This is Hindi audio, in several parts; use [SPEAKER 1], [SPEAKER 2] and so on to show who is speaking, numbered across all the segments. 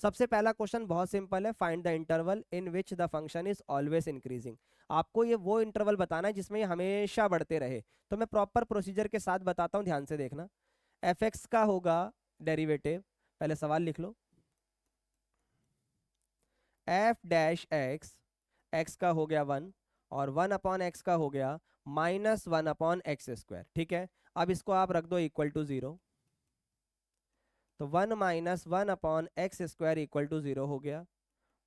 [SPEAKER 1] सबसे पहला क्वेश्चन बहुत सिंपल है, find the interval in which the function is always increasing. आपको ये वो इंटरवल बताना है जिसमें ये हमेशा बढ़ते रहे। तो मैं प्रॉपर प्रोसीजर के साथ बताता हूँ, ध्यान से देखना। एफ एक्स का होगा डेरिवेटिव, पहले सवाल लिख लो। एफ डैश एक्स, एक्स का हो गया 1 और 1/x का हो गया -1/x²। ठीक है, अब इसको आप रख दो इक्वल टू 0, तो 1 - 1/x² इक्वल टू 0 हो गया।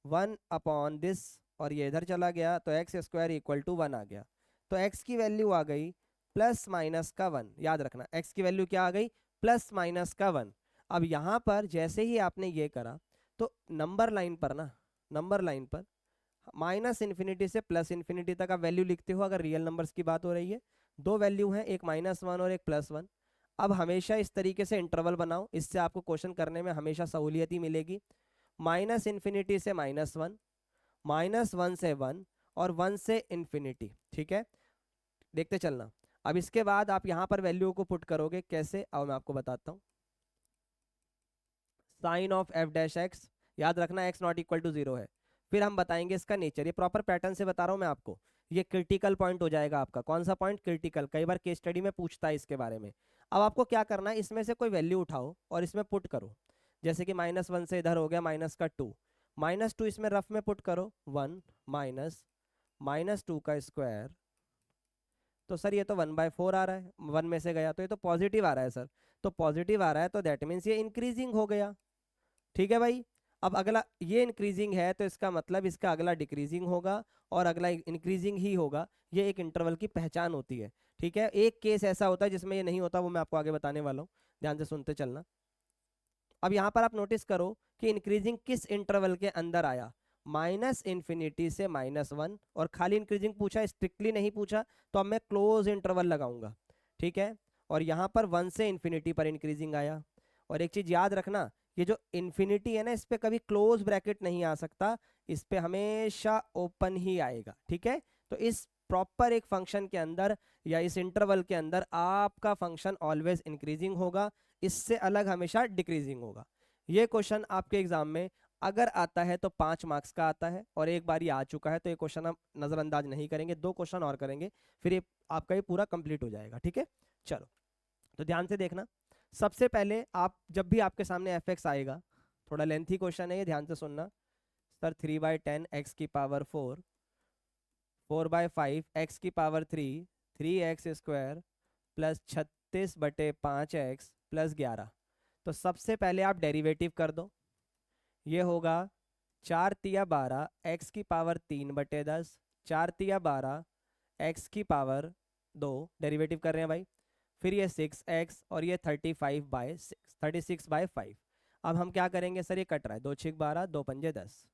[SPEAKER 1] 1/this और ये इधर चला गया तो x² इक्वल टू 1 आ गया। तो x की वैल्यू आ गई प्लस माइनस का 1। याद रखना x की वैल्यू क्या आ गई, प्लस माइनस का 1। अब यहाँ पर जैसे ही आपने ये करा तो नंबर लाइन पर ना, नंबर लाइन पर माइनस इन्फिनिटी से प्लस इन्फिनिटी तक आप वैल्यू लिखते हो अगर रियल नंबर्स की बात हो रही है। दो वैल्यू हैं, एक -1 और एक +1। अब हमेशा इस तरीके से इंटरवल बनाओ, इससे आपको क्वेश्चन करने में हमेशा सहूलियत ही मिलेगी। माइनस इन्फिनिटी से -1, -1 से 1 और 1 से इन्फिनिटी। ठीक है, देखते चलना। अब इसके बाद आप यहाँ पर वैल्यू को पुट करोगे कैसे, अब मैं आपको बताता हूँ। Sign of F dash X, याद रखना एक्स नॉट इक्वल टू 0 है। फिर हम बताएंगे इसका नेचर, ये प्रॉपर पैटर्न से बता रहा हूँ मैं आपको। ये क्रिटिकल पॉइंट हो जाएगा आपका। कौन सा पॉइंट, क्रिटिकल, कई बार केस स्टडी में पूछता है इसके बारे में। अब आपको क्या करना है, इसमें से कोई वैल्यू उठाओ और इसमें पुट करो। जैसे कि -1 से इधर हो गया -2, -2 इसमें रफ में पुट करो। 1 माइनस -2 का स्क्वायर, तो सर ये तो 1/4 आ रहा है, 1 में से गया तो ये तो पॉजिटिव आ रहा है सर। तो पॉजिटिव आ रहा है तो दैट मीन्स ये इंक्रीजिंग हो गया। ठीक है भाई, अब अगला ये इंक्रीजिंग है तो इसका मतलब इसका अगला डिक्रीजिंग होगा और अगला इंक्रीजिंग ही होगा। ये एक इंटरवल की पहचान होती है। ठीक है, एक केस ऐसा होता है जिसमें ये नहीं होता, वो मैं आपको आगे बताने वाला हूँ, ध्यान से सुनते चलना। अब यहाँ पर आप नोटिस करो कि इंक्रीजिंग किस इंटरवल के अंदर आया, माइनस इन्फिनिटी से -1, और खाली इंक्रीजिंग पूछा, स्ट्रिक्टली नहीं पूछा, तो अब मैं क्लोज इंटरवल लगाऊंगा। ठीक है, और यहाँ पर 1 से इन्फिनिटी पर इंक्रीजिंग आया। और एक चीज याद रखना, ये जो इन्फिनिटी है ना, इस पे कभी क्लोज ब्रैकेट नहीं आ सकता, इस पे हमेशा ओपन ही आएगा। ठीक है, तो इस प्रॉपर एक फंक्शन के अंदर या इस इंटरवल के अंदर आपका फंक्शन ऑलवेज इंक्रीजिंग होगा, इससे अलग हमेशा डिक्रीजिंग होगा। ये क्वेश्चन आपके एग्जाम में अगर आता है तो 5 मार्क्स का आता है, और एक बार ये आ चुका है तो ये क्वेश्चन हम नजरअंदाज नहीं करेंगे, 2 क्वेश्चन और करेंगे, फिर ये आपका ये पूरा कंप्लीट हो जाएगा। ठीक है, चलो तो ध्यान से देखना। सबसे पहले आप जब भी आपके सामने एफ एक्स आएगा, थोड़ा लेंथी क्वेश्चन है ये, ध्यान से सुनना। सर 3/10 x की पावर 4, 4/5 x की power 3, 3x² plus 36/5x plus 11। तो सबसे पहले आप डेरिवेटिव कर दो। ये होगा 4×3 = 12 x की पावर 3/10, 4×3 = x की पावर 2, डेरिवेटिव कर रहे हैं भाई। फिर ये 6x और ये 35/6, 36/5। अब हम क्या करेंगे सर, ये कट रहा है, 2×6 = 12, 2×5 = 10।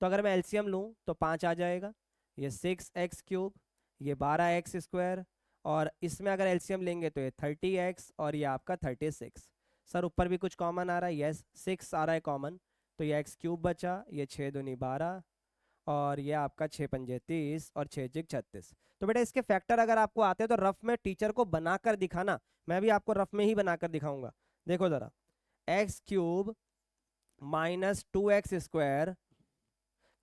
[SPEAKER 1] तो अगर मैं एलसीएम लूँ तो 5 आ जाएगा। ये 6x³, ये 12x², और इसमें अगर एलसीएम लेंगे तो ये 30x और ये आपका 36। सर ऊपर भी कुछ कॉमन आ रहा है, यस 6 आ रहा है कॉमन, तो ये x³ बचा, ये 6×2 = 12 और ये आपका 6×5 = 30 और 6×6 = 36। तो बेटा इसके फैक्टर अगर आपको आते हैं तो रफ में टीचर को बनाकर दिखाना, मैं भी आपको रफ में ही बनाकर दिखाऊंगा। देखो जरा, x³ -2x²,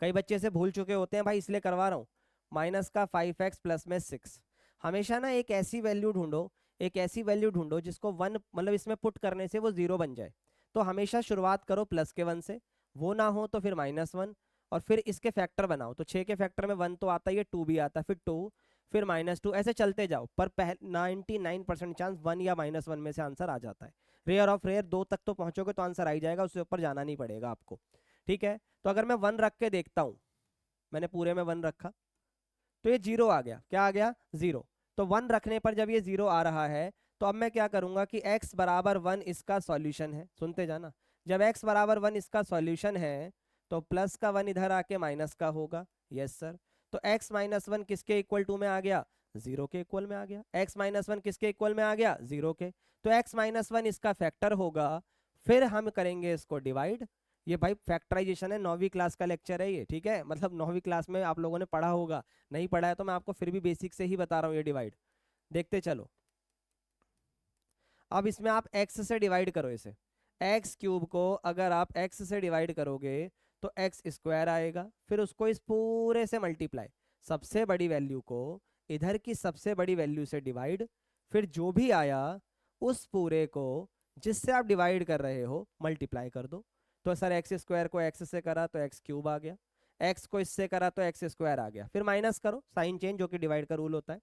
[SPEAKER 1] कई बच्चे से भूल चुके होते हैं भाई, इसलिए करवा रहा हूँ, माइनस का 5x प्लस में 6। हमेशा ना एक ऐसी वैल्यू ढूंढो, एक ऐसी वैल्यू ढूंढो जिसको 1 मतलब इसमें पुट करने से वो 0 बन जाए। तो हमेशा शुरुआत करो +1 से, वो ना हो तो फिर -1, और फिर इसके फैक्टर बनाओ। तो 6 के फैक्टर में 1 तो आता ही है, 2 भी आता है, फिर 2, फिर -2, ऐसे चलते जाओ। पर 99% चांस 1 या -1 में से आंसर आ जाता है। रेयर ऑफ रेयर 2 तक तो पहुंचोगे तो आंसर आ ही जाएगा, उससे ऊपर जाना नहीं पड़ेगा आपको। ठीक है, तो अगर मैं 1 रख के देखता हूं, मैंने पूरे में 1 रखा तो ये 0 आ गया। क्या आ गया, 0। तो 1 रखने पर जब ये 0 आ रहा है तो अब मैं क्या करूंगा कि x = 1 इसका सॉल्यूशन है, सुनते जाना। जब x = 1 इसका सॉल्यूशन है तो प्लस का 1 इधर आके माइनस का होगा, यस सर। तो x - 1 किसके इक्वल टू में आ गया, 0 के इक्वल में आ गया। x - 1 किसके इक्वल में आ गया, 0 के। तो x - 1 इसका फैक्टर होगा, फिर हम करेंगे इसको डिवाइड। ये भाई फैक्टराइजेशन है, 9वीं क्लास का लेक्चर है ये, ठीक है, मतलब 9वीं क्लास में आप लोगों ने पढ़ा होगा, नहीं पढ़ा है तो मैं आपको फिर भी बेसिक से ही बता रहा हूँ ये डिवाइड। देखते चलो, अब इसमें आप x से डिवाइड करो इसे, एक्स क्यूब को अगर आप एक्स से डिवाइड करोगे तो एक्स स्क्वायर आएगा, फिर उसको इस पूरे से मल्टीप्लाई, सबसे बड़ी वैल्यू को इधर की सबसे बड़ी वैल्यू से डिवाइड, फिर जो भी आया उस पूरे को जिससे आप डिवाइड कर रहे हो मल्टीप्लाई कर दो। तो सर एक्स स्क्वायर को एक्स से करा तो एक्स क्यूब आ गया, एक्स को इससे करा तो एक्स स्क्वायर आ गया, फिर माइनस करो, साइन चेंज जो कि डिवाइड का रूल होता है,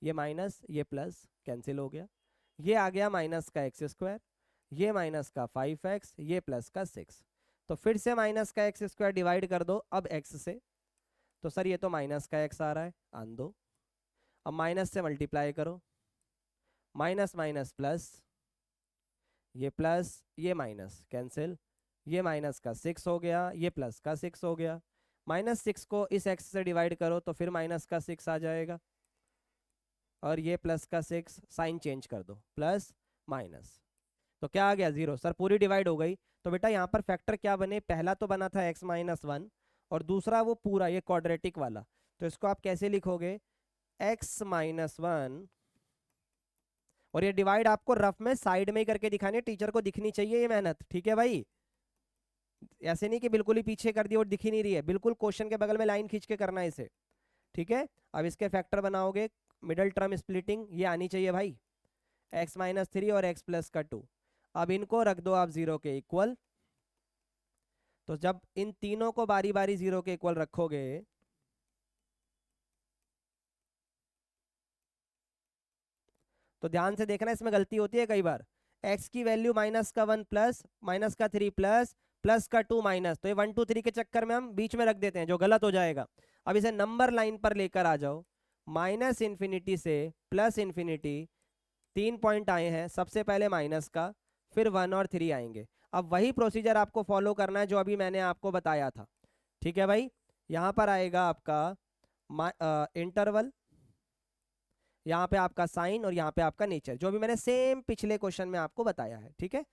[SPEAKER 1] ये माइनस ये प्लस कैंसिल हो गया, ये आ गया माइनस का एक्स स्क्वायर, ये माइनस का 5x, ये प्लस का 6। तो फिर से माइनस का एक्स स्क्वायर डिवाइड कर दो अब एक्स से, तो सर ये तो माइनस का एक्स आ रहा है, आन दो। अब माइनस से मल्टीप्लाई करो, माइनस माइनस प्लस, ये प्लस ये माइनस कैंसिल, ये माइनस का 6 हो गया, ये प्लस का 6 हो गया, -6 को इस एक्स से डिवाइड करो तो फिर माइनस का 6 आ जाएगा, और ये प्लस का 6, साइन चेंज कर दो, प्लस माइनस, तो क्या आ गया 0। सर पूरी डिवाइड हो गई, तो बेटा यहाँ पर फैक्टर क्या बने, पहला तो बना था x-1 और दूसरा वो पूरा ये क्वाड्रेटिक वाला, तो इसको आप कैसे लिखोगे x-1, और ये डिवाइड आपको रफ में साइड में ही करके दिखानी है, टीचर को दिखनी चाहिए ये मेहनत, ठीक है भाई, ऐसे नहीं कि बिल्कुल ही पीछे कर दिया और दिख ही नहीं रही है, बिल्कुल क्वेश्चन के बगल में लाइन खींच के करना है इसे, ठीक है। अब इसके फैक्टर बनाओगे, मिडल टर्म स्प्लिटिंग ये आनी चाहिए भाई, x-3 और x प्लस का 2, अब इनको रख दो आप 0 के इक्वल, तो जब इन तीनों को बारी बारी 0 के इक्वल रखोगे तो ध्यान से देखना, इसमें गलती होती है कई बार, x की वैल्यू -1 प्लस -3 प्लस प्लस का 2 माइनस, तो ये 1 2 3 के चक्कर में हम बीच में रख देते हैं जो गलत हो जाएगा। अब इसे नंबर लाइन पर लेकर आ जाओ, -∞ से +∞, 3 पॉइंट आए हैं, सबसे पहले माइनस का, फिर 1 और 3 आएंगे। अब वही प्रोसीजर आपको फॉलो करना है जो अभी मैंने आपको बताया था, ठीक है भाई। यहाँ पर आएगा आपका इंटरवल, यहाँ पे आपका साइन और यहाँ पे आपका नेचर, जो भी मैंने सेम पिछले क्वेश्चन में आपको बताया है, ठीक है।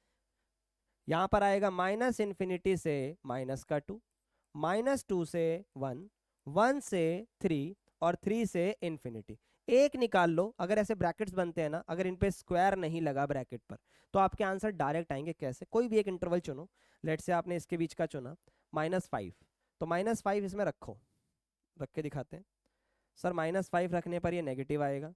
[SPEAKER 1] यहाँ पर आएगा -∞ से -2, -2 से 1, 1 से 3 और 3 से इन्फिनिटी। एक निकाल लो, अगर ऐसे ब्रैकेट्स बनते हैं ना, अगर इन पे स्क्वायर नहीं लगा ब्रैकेट पर तो आपके आंसर डायरेक्ट आएंगे। कैसे, कोई भी एक इंटरवल चुनो, लेट से आपने इसके बीच का चुना -5, तो -5 इसमें रखो, रख के दिखाते हैं। सर -5 रखने पर ये नेगेटिव आएगा,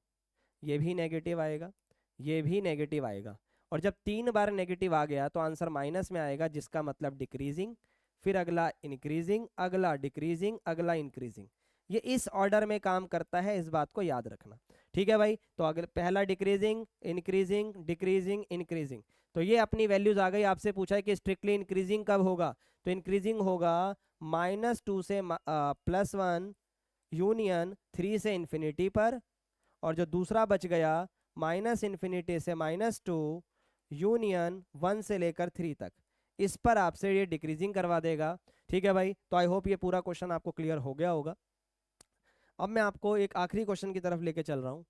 [SPEAKER 1] ये भी नेगेटिव आएगा, ये भी नेगेटिव आएगा, और जब 3 बार नेगेटिव आ गया तो आंसर माइनस में आएगा, जिसका मतलब डिक्रीजिंग, फिर अगला इंक्रीजिंग, अगला डिक्रीजिंग, अगला इंक्रीजिंग। ये इस ऑर्डर में काम करता है, इस बात को याद रखना, ठीक है भाई। तो अगर पहला डिक्रीजिंग, इंक्रीजिंग, डिक्रीजिंग, इंक्रीजिंग, तो ये अपनी वैल्यूज आ गई। आपसे पूछा है कि स्ट्रिक्टली इंक्रीजिंग कब होगा, तो इंक्रीजिंग होगा -2 से +1 यूनियन 3 से इन्फिनिटी पर, और जो दूसरा बच गया -∞ से -2 यूनियन 1 से लेकर 3 तक, इस पर आपसे ये डिक्रीजिंग करवा देगा, ठीक है भाई। तो आई होप ये पूरा क्वेश्चन आपको क्लियर हो गया होगा। अब मैं आपको एक आखिरी क्वेश्चन की तरफ लेके चल रहा हूं,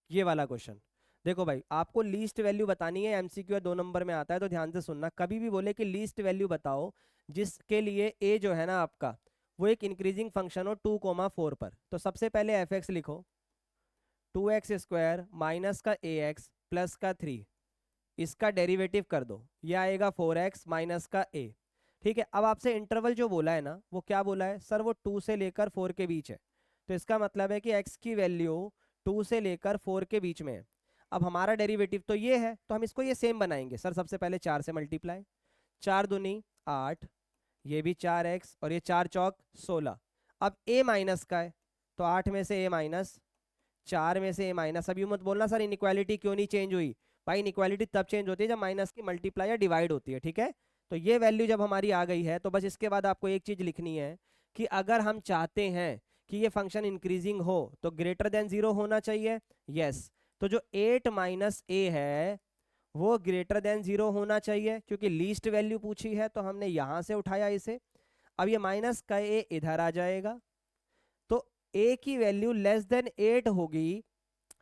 [SPEAKER 1] ये वाला क्वेश्चन। देखो भाई, आपको लीस्ट वैल्यू बतानी है, एमसीक्यू 2 नंबर में आता है, तो ध्यान से सुनना। कभी भी बोले कि लीस्ट वैल्यू बताओ जिसके लिए ए जो है ना आपका वो एक इंक्रीजिंग फंक्शन हो 2,4 पर, तो सबसे पहले एफ एक्स लिखो, 2x² माइनस का ax प्लस का 3, इसका डेरिवेटिव कर दो, ये आएगा 4x माइनस का a, ठीक है। अब आपसे इंटरवल जो बोला है ना, वो क्या बोला है सर, वो 2 से लेकर 4 के बीच है, तो इसका मतलब है कि x की वैल्यू 2 से लेकर 4 के बीच में है। अब हमारा डेरिवेटिव तो ये है, तो हम इसको ये सेम बनाएंगे। सर सबसे पहले 4 से मल्टीप्लाई, 4 दूनी 8, ये भी 4x और ये 4 चौक 16। अब a माइनस का है, तो 8 में से a माइनस, 4 में से a माइनस। अब यूं मत बोलना सर इनइक्वालिटी क्यों नहीं चेंज हुई, भाई इनइक्वालिटी तब चेंज होती है जब माइनस की मल्टीप्लाई या डिवाइड होती है, ठीक है। तो ये वैल्यू जब हमारी आ गई है, तो बस इसके बाद आपको एक चीज लिखनी है कि अगर हम चाहते हैं कि ये फंक्शन इंक्रीजिंग हो तो ग्रेटर देन 0 होना चाहिए, यस। तो जो 8 माइनस a है वो ग्रेटर देन 0 होना चाहिए, क्योंकि लीस्ट वैल्यू पूछी है तो हमने यहां से उठाया इसे। अब ये माइनस का a इधर आ जाएगा, तो a की वैल्यू लेस देन 8 होगी,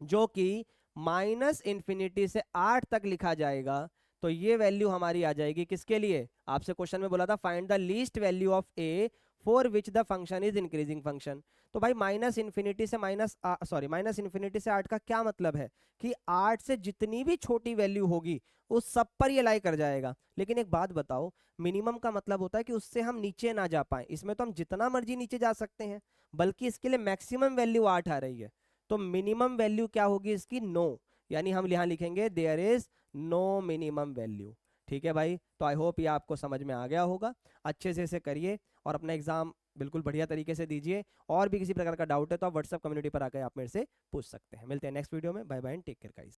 [SPEAKER 1] जो कि -∞ से 8 तक लिखा जाएगा। तो ये वैल्यू हमारी आ जाएगी किसके लिए, आपसे क्वेश्चन में बोला था find the least value of a for which the function is increasing function. तो भाई माइनस इन्फिनिटी से माइनस इन्फिनिटी से 8 का क्या मतलब है कि 8 से जितनी भी छोटी वैल्यू होगी उस सब पर ये लाई कर जाएगा। लेकिन एक बात बताओ, मिनिमम का मतलब होता है कि उससे हम नीचे ना जा पाए। इसमें तो हम जितना मर्जी नीचे जा सकते हैं, बल्कि इसके लिए मैक्सिमम वैल्यू 8 आ रही है। तो मिनिमम वैल्यू क्या होगी इसकी? नो। यानी हम यहाँ लिखेंगे there is no minimum value. ठीक है भाई, तो आई होप ये आपको समझ में आ गया होगा। अच्छे से इसे करिए और अपना एग्जाम बिल्कुल बढ़िया तरीके से दीजिए। और भी किसी प्रकार का डाउट है तो आप व्हाट्सएप कम्युनिटी पर आकर आप मेरे से पूछ सकते हैं। मिलते हैं नेक्स्ट वीडियो में। Bye bye and take care guys.